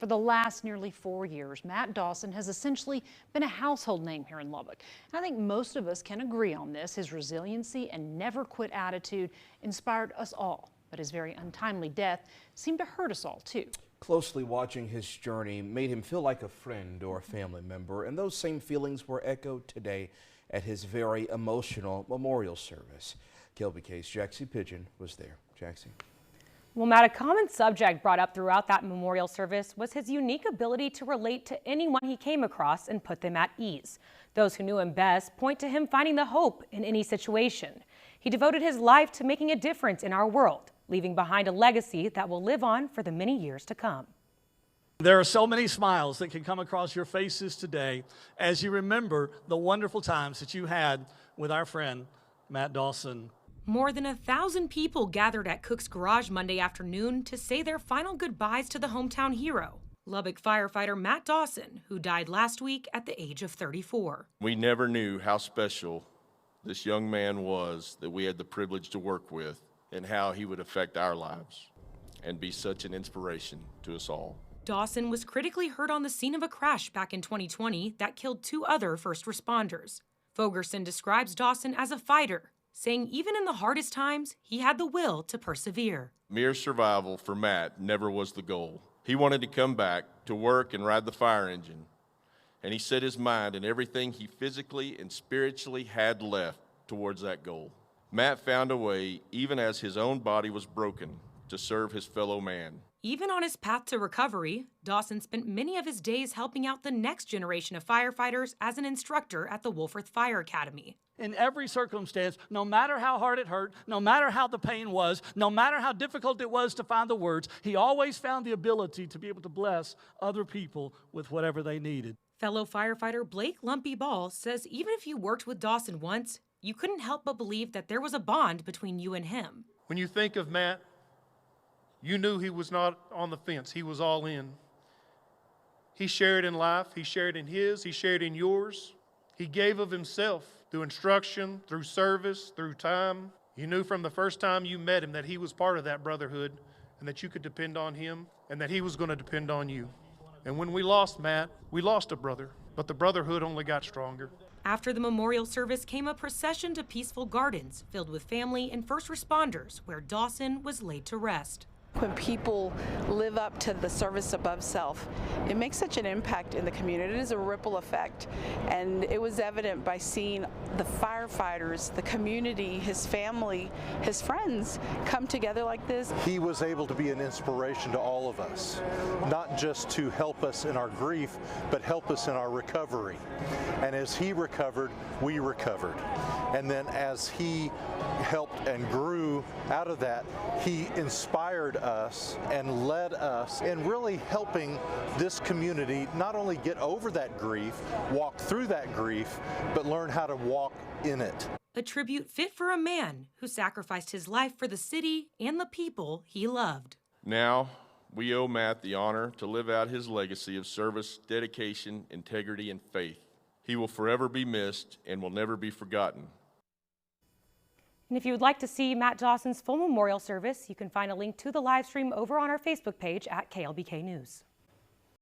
For the last nearly 4 years, Matt Dawson has essentially been a household name here in Lubbock. And I think most of us can agree on this. His resiliency and never quit attitude inspired us all. But his very untimely death seemed to hurt us all too. Closely watching his journey made him feel like a friend or a family member, and those same feelings were echoed today at his very emotional memorial service. KLBK's Jaxie Pigeon was there. Jaxie. Well, Matt, a common subject brought up throughout that memorial service was his unique ability to relate to anyone he came across and put them at ease. Those who knew him best point to him finding the hope in any situation. He devoted his life to making a difference in our world, leaving behind a legacy that will live on for the many years to come. There are so many smiles that can come across your faces today as you remember the wonderful times that you had with our friend, Matt Dawson. More than 1,000 people gathered at Cook's Garage Monday afternoon to say their final goodbyes to the hometown hero, Lubbock firefighter Matt Dawson, who died last week at the age of 34. We never knew how special this young man was that we had the privilege to work with, and how he would affect our lives and be such an inspiration to us all. Dawson was critically hurt on the scene of a crash back in 2020 that killed 2 other first responders. Fogerson describes Dawson as a fighter, saying even in the hardest times, he had the will to persevere. Mere survival for Matt never was the goal. He wanted to come back to work and ride the fire engine, and he set his mind and everything he physically and spiritually had left towards that goal. Matt found a way, even as his own body was broken, to serve his fellow man. Even on his path to recovery, Dawson spent many of his days helping out the next generation of firefighters as an instructor at the Wolfforth Fire Academy. In every circumstance, no matter how hard it hurt, no matter how the pain was, no matter how difficult it was to find the words, he always found the ability to be able to bless other people with whatever they needed. Fellow firefighter Blake Lumpy Ball says even if you worked with Dawson once, you couldn't help but believe that there was a bond between you and him. When you think of Matt, you knew he was not on the fence. He was all in. He shared in life. He shared in his. He shared in yours. He gave of himself through instruction, through service, through time. You knew from the first time you met him that he was part of that brotherhood and that you could depend on him and that he was going to depend on you. And when we lost Matt, we lost a brother, but the brotherhood only got stronger. After the memorial service came a procession to peaceful gardens filled with family and first responders where Dawson was laid to rest. When people live up to the service above self, it makes such an impact in the community. It is a ripple effect, and it was evident by seeing the firefighters, the community, his family, his friends come together like this. He was able to be an inspiration to all of us, not just to help us in our grief, but help us in our recovery. And as he recovered, we recovered. And then as he helped and grew out of that, he inspired us and led us in really helping this community not only get over that grief, walk through that grief, but learn how to walk in it. A tribute fit for a man who sacrificed his life for the city and the people he loved. Now, we owe Matt the honor to live out his legacy of service, dedication, integrity, and faith. He will forever be missed and will never be forgotten. And if you would like to see Matt Dawson's full memorial service, you can find a link to the live stream over on our Facebook page at KLBK News.